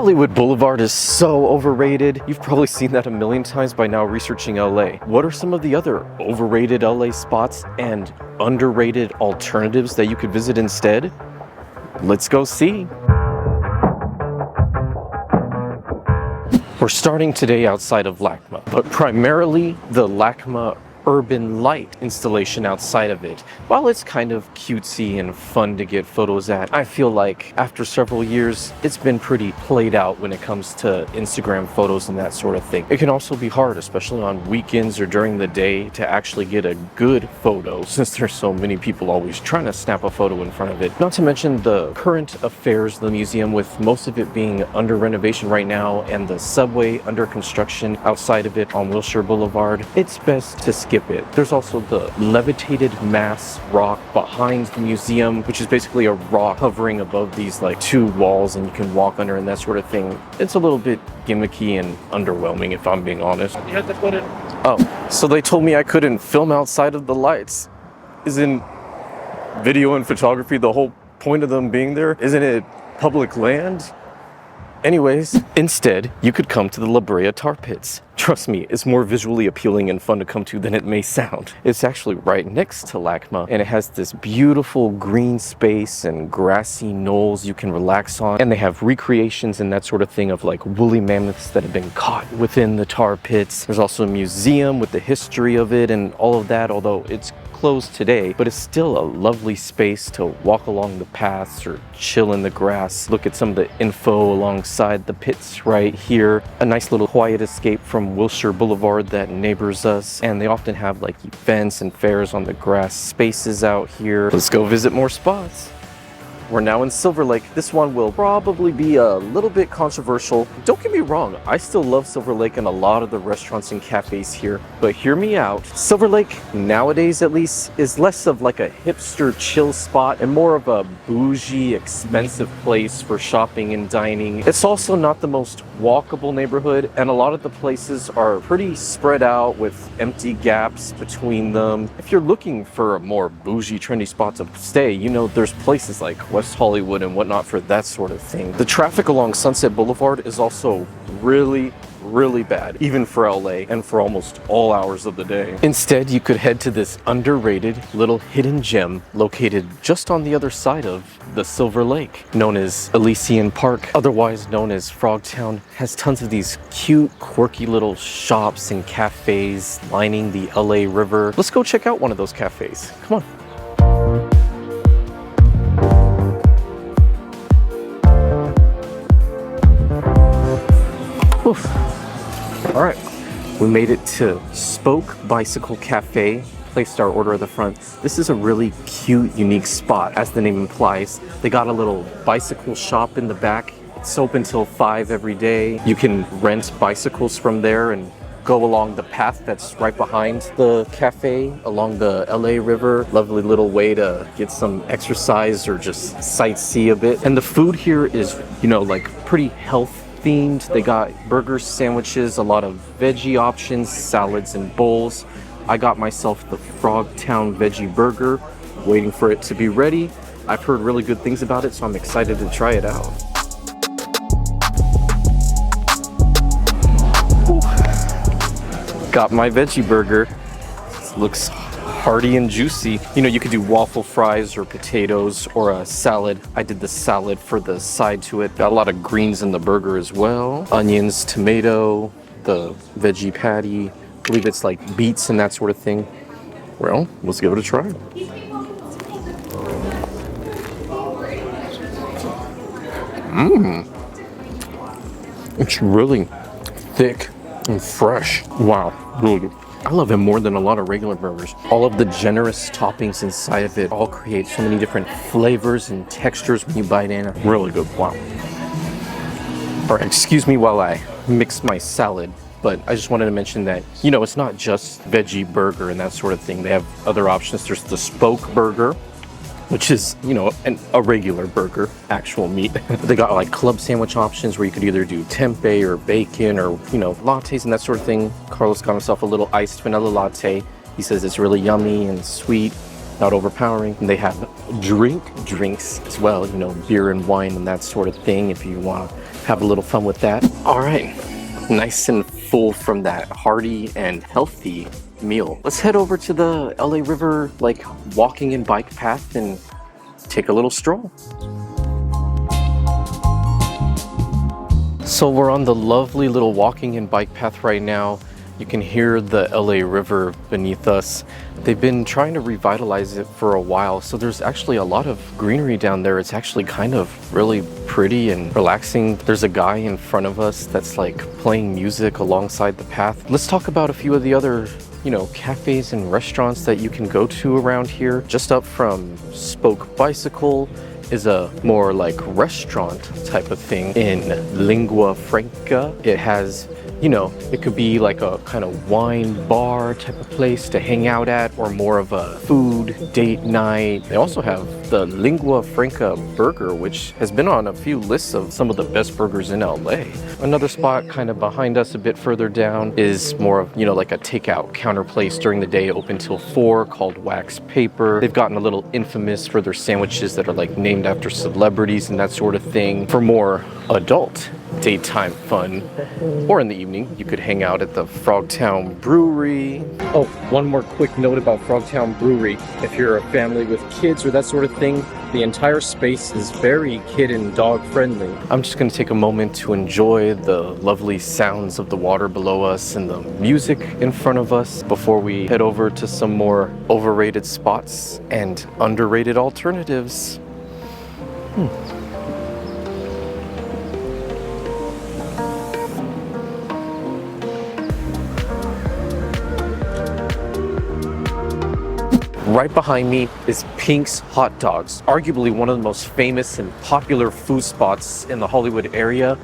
Hollywood Boulevard is so overrated. You've probably seen that a million times by now researching LA. What are some of the other overrated LA spots and underrated alternatives that you could visit instead? Let's go see. We're starting today outside of LACMA, but primarily the LACMA urban light installation outside of it. While it's kind of cutesy and fun to get photos at, I feel like after several years, it's been pretty played out when it comes to Instagram photos and that sort of thing. It can also be hard, especially on weekends or during the day, to actually get a good photo since there's so many people always trying to snap a photo in front of it. Not to mention the current affairs of the museum, with most of it being under renovation right now and the subway under construction outside of it on Wilshire Boulevard. It's best to skip it. There's also the levitated mass rock behind the museum, which is basically a rock hovering above these like two walls and you can walk under and that sort of thing. It's a little bit gimmicky and underwhelming if I'm being honest. You had to put it. Oh, so they told me I couldn't film outside of the lights. Isn't video and photography the whole point of them being there? Isn't it public land? Anyways, instead, you could come to the La Brea Tar Pits. Trust me, it's more visually appealing and fun to come to than it may sound. It's actually right next to LACMA, and it has this beautiful green space and grassy knolls you can relax on. And they have recreations and that sort of thing of like woolly mammoths that have been caught within the tar pits. There's also a museum with the history of it and all of that, although it's closed today, but it's still a lovely space to walk along the paths or chill in the grass, look at some of the info alongside the pits right here. A nice little quiet escape from Wilshire Boulevard that neighbors us, and they often have like events and fairs on the grass spaces out here. Let's go visit more spots. We're now in Silver Lake. This one will probably be a little bit controversial. Don't get me wrong, I still love Silver Lake and a lot of the restaurants and cafes here, but hear me out. Silver Lake, nowadays at least, is less of like a hipster chill spot and more of a bougie, expensive place for shopping and dining. It's also not the most walkable neighborhood, and a lot of the places are pretty spread out with empty gaps between them. If you're looking for a more bougie, trendy spot to stay, you know, there's places like West Hollywood and whatnot for that sort of thing. The traffic along Sunset Boulevard is also really bad, even for LA and for almost all hours of the day. Instead, you could head to this underrated little hidden gem located just on the other side of the Silver Lake, known as Elysian Park, otherwise known as Frogtown. Has tons of these cute, quirky little shops and cafes lining the LA River. Let's go check out one of those cafes. Come on. Oof. All right, we made it to Spoke Bicycle Cafe, placed our order at the front. This is a really cute, unique spot, as the name implies. They got a little bicycle shop in the back. It's open till 5 every day. You can rent bicycles from there and go along the path that's right behind the cafe, along the LA River. Lovely little way to get some exercise or just sightsee a bit. And the food here is, you know, like pretty health themed. They got burgers, sandwiches, a lot of veggie options, salads and bowls. I got myself the Frogtown veggie burger, waiting for it to be ready. I've heard really good things about it, so I'm excited to try it out. Got my veggie burger. Looks hearty and juicy. You know, you could do waffle fries or potatoes or a salad. I did the salad for the side to it. Got a lot of greens in the burger as well. Onions, tomato, the veggie patty. I believe it's like beets and that sort of thing. Well, let's give it a try. It's really thick and fresh. Wow, really good. I love it more than a lot of regular burgers. All of the generous toppings inside of it all create so many different flavors and textures when you bite in. Really good, wow. All right, excuse me while I mix my salad, but I just wanted to mention that, you know, it's not just veggie burger and that sort of thing. They have other options. There's the Spoke burger, which is, you know, a regular burger, actual meat. They got like club sandwich options where you could either do tempeh or bacon or, you know, lattes and that sort of thing. Carlos got himself a little iced vanilla latte. He says it's really yummy and sweet, not overpowering. And they have drinks as well, you know, beer and wine and that sort of thing if you want to have a little fun with that. All right, nice and full from that hearty and healthy meal. Let's head over to the LA River, like walking and bike path, and take a little stroll. So we're on the lovely little walking and bike path right now. You can hear the LA River beneath us. They've been trying to revitalize it for a while, so there's actually a lot of greenery down there. It's actually kind of really pretty and relaxing. There's a guy in front of us that's like playing music alongside the path. Let's talk about a few of the other, you know, cafes and restaurants that you can go to around here. Just up from Spoke Bicycle is a more like restaurant type of thing in Lingua Franca. It has, you know, it could be like a kind of wine bar type of place to hang out at, or more of a food date night. They also have the Lingua Franca burger, which has been on a few lists of some of the best burgers in LA. Another spot kind of behind us a bit further down is more of, you know, like a takeout counter place during the day, open till 4, called Wax Paper. They've gotten a little infamous for their sandwiches that are like named after celebrities and that sort of thing. For more adult daytime fun, or in the evening, you could hang out at the Frogtown Brewery. Oh, one more quick note about Frogtown Brewery. If you're a family with kids or that sort of thing, the entire space is very kid and dog friendly. I'm just going to take a moment to enjoy the lovely sounds of the water below us and the music in front of us before we head over to some more overrated spots and underrated alternatives. Right behind me is Pink's Hot Dogs, arguably one of the most famous and popular food spots in the Hollywood area.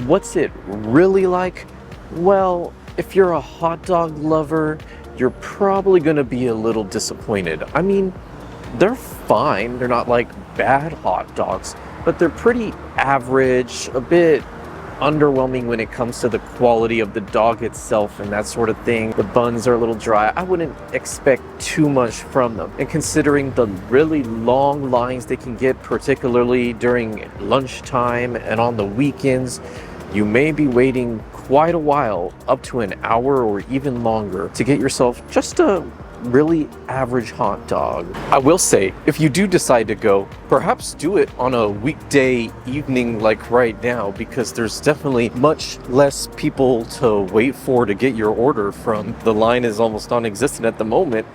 What's it really like? Well, if you're a hot dog lover, you're probably gonna be a little disappointed. I mean, they're fine. They're not like bad hot dogs, but they're pretty average, a bit underwhelming when it comes to the quality of the dog itself and that sort of thing. The buns are a little dry. I wouldn't expect too much from them. And considering the really long lines they can get, particularly during lunchtime and on the weekends, you may be waiting quite a while, up to an hour or even longer, to get yourself just a really average hot dog. I will say, if you do decide to go, perhaps do it on a weekday evening like right now, because there's definitely much less people to wait for to get your order from. The line is almost non-existent at the moment.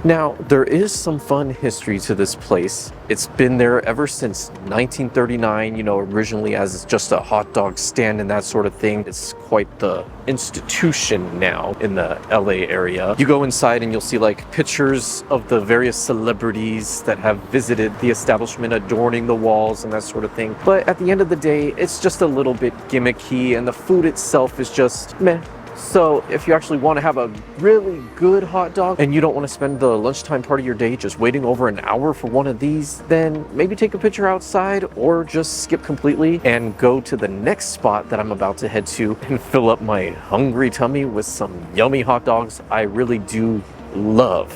Now, there is some fun history to this place. It's been there ever since 1939, you know, originally as just a hot dog stand and that sort of thing. It's quite the institution now in the LA area. You go inside and you'll see like pictures of the various celebrities that have visited the establishment adorning the walls and that sort of thing. But at the end of the day, it's just a little bit gimmicky, and the food itself is just meh. So if you actually want to have a really good hot dog and you don't want to spend the lunchtime part of your day just waiting over an hour for one of these, then maybe take a picture outside or just skip completely and go to the next spot that I'm about to head to and fill up my hungry tummy with some yummy hot dogs I really do love.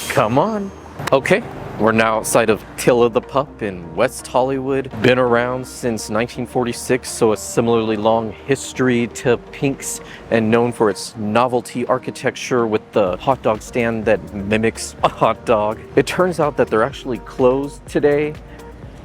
Come on. Okay. We're now outside of Till of the Pup in West Hollywood. Been around since 1946, so a similarly long history to Pink's, and known for its novelty architecture with the hot dog stand that mimics a hot dog. It turns out that they're actually closed today.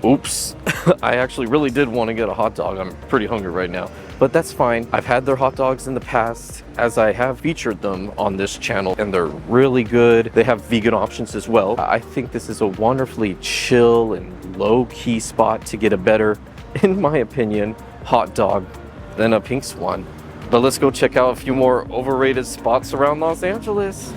Oops, I actually really did want to get a hot dog. I'm pretty hungry right now, but that's fine. I've had their hot dogs in the past, as I have featured them on this channel, and they're really good. They have vegan options as well. I think this is a wonderfully chill and low-key spot to get a better, in my opinion, hot dog than a Pink's one. But let's go check out a few more overrated spots around Los Angeles.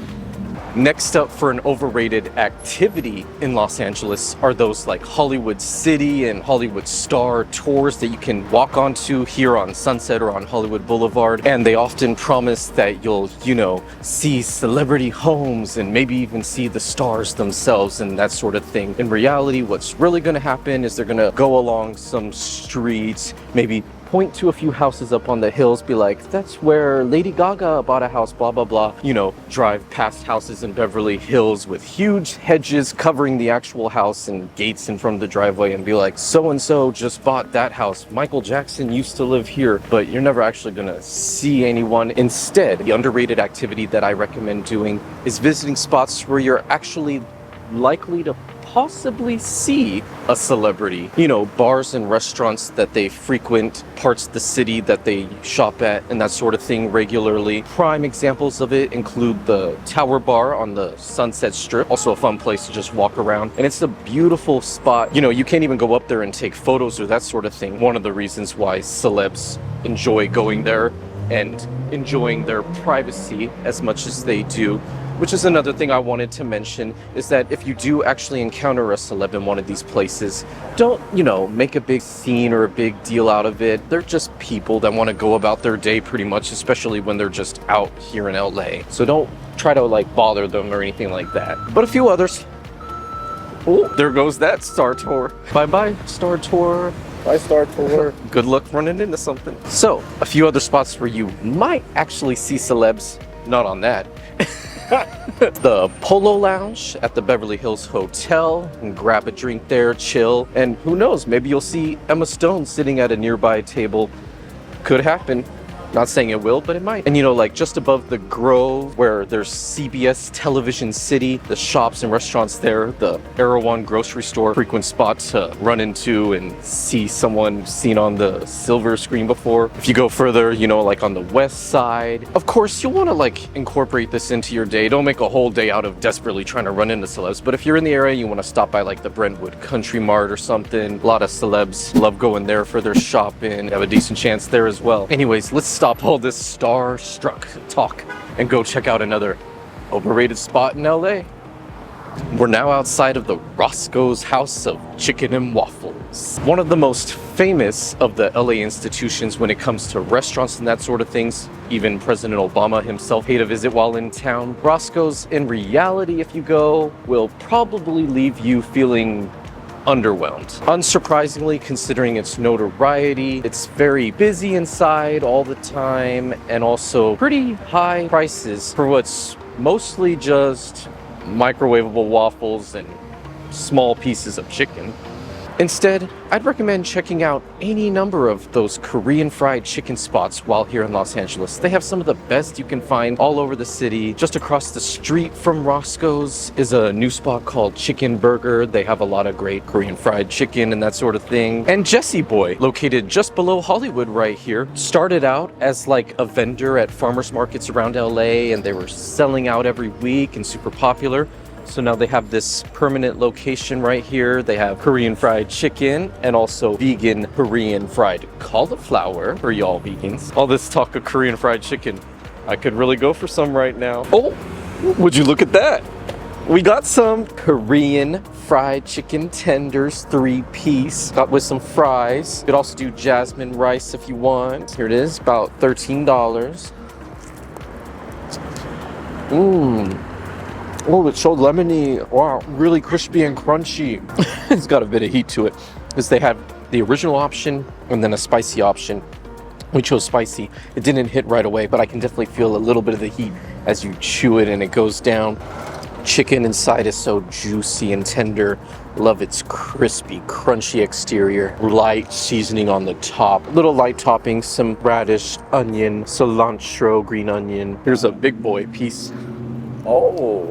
Next up for an overrated activity in Los Angeles are those like Hollywood City and Hollywood Star tours that you can walk onto here on Sunset or on Hollywood Boulevard. And they often promise that you'll, you know, see celebrity homes and maybe even see the stars themselves and that sort of thing. In reality, what's really going to happen is they're going to go along some streets, maybe point to a few houses up on the hills, be like, that's where Lady Gaga bought a house, blah, blah, blah. You know, drive past houses in Beverly Hills with huge hedges covering the actual house and gates in front of the driveway and be like, so-and-so just bought that house. Michael Jackson used to live here, but you're never actually gonna see anyone. Instead, the underrated activity that I recommend doing is visiting spots where you're actually likely to possibly see a celebrity. You know, bars and restaurants that they frequent, parts of the city that they shop at, and that sort of thing regularly. Prime examples of it include the Tower Bar on the Sunset Strip, also a fun place to just walk around. And it's a beautiful spot. You know, you can't even go up there and take photos or that sort of thing. One of the reasons why celebs enjoy going there and enjoying their privacy as much as they do. Which is another thing I wanted to mention, is that if you do actually encounter a celeb in one of these places, don't, you know, make a big scene or a big deal out of it. They're just people that want to go about their day pretty much, especially when they're just out here in LA. So don't try to like bother them or anything like that. But a few others. Oh, there goes that Star Tour. Bye-bye, Star Tour. Bye, Star Tour. Good luck running into something. So, a few other spots where you might actually see celebs. Not on that. The Polo Lounge at the Beverly Hills Hotel, and grab a drink there, chill, and who knows, maybe you'll see Emma Stone sitting at a nearby table. Could happen. Not saying it will, but it might. And you know, like just above the Grove, where there's CBS Television City, the shops and restaurants there, the Erewhon grocery store, frequent spot to run into and see someone seen on the silver screen before. If you go further, you know, like on the west side, of course, you'll want to like incorporate this into your day. Don't make a whole day out of desperately trying to run into celebs. But if you're in the area, you want to stop by like the Brentwood Country Mart or something. A lot of celebs love going there for their shopping. Have a decent chance there as well. Anyways, let's stop all this starstruck talk and go check out another overrated spot in LA. We're now outside of the Roscoe's House of Chicken and Waffles. One of the most famous of the LA institutions when it comes to restaurants and that sort of things. Even President Obama himself paid a visit while in town. Roscoe's, in reality, if you go, will probably leave you feeling underwhelmed. Unsurprisingly, considering its notoriety, it's very busy inside all the time, and also pretty high prices for what's mostly just microwavable waffles and small pieces of chicken. Instead, I'd recommend checking out any number of those Korean fried chicken spots while here in Los Angeles. They have some of the best you can find all over the city. Just across the street from Roscoe's is a new spot called Chicken Burger. They have a lot of great Korean fried chicken and that sort of thing. And Jesse Boy, located just below Hollywood right here, started out as like a vendor at farmers markets around LA, and they were selling out every week and super popular. So now they have this permanent location right here. They have Korean fried chicken and also vegan Korean fried cauliflower for y'all vegans. All this talk of Korean fried chicken, I could really go for some right now. Oh, would you look at that? We got some Korean fried chicken tenders, 3-piece, got with some fries. You could also do jasmine rice if you want. Here it is, about $13. Oh, it's so lemony. Wow, really crispy and crunchy. It's got a bit of heat to it. Because they have the original option and then a spicy option. We chose spicy. It didn't hit right away, but I can definitely feel a little bit of the heat as you chew it and it goes down. Chicken inside is so juicy and tender. Love its crispy, crunchy exterior. Light seasoning on the top. Little light toppings, some radish, onion, cilantro, green onion. Here's a big boy piece. Oh.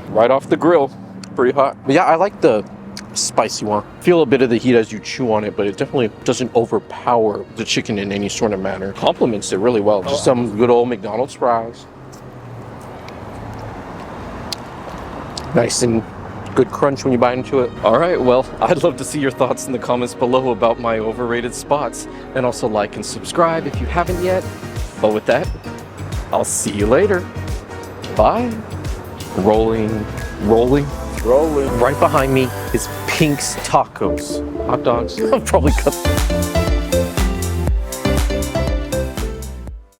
Right off the grill. Pretty hot. But yeah, I like the spicy one. Feel a bit of the heat as you chew on it, but it definitely doesn't overpower the chicken in any sort of manner. Complements it really well. Just some good old McDonald's fries. Nice and good crunch when you bite into it. All right, well, I'd love to see your thoughts in the comments below about my overrated spots. And also like and subscribe if you haven't yet. But with that, I'll see you later. Bye. Rolling. Right behind me is Pink's Tacos. Hot dogs. I'll probably cut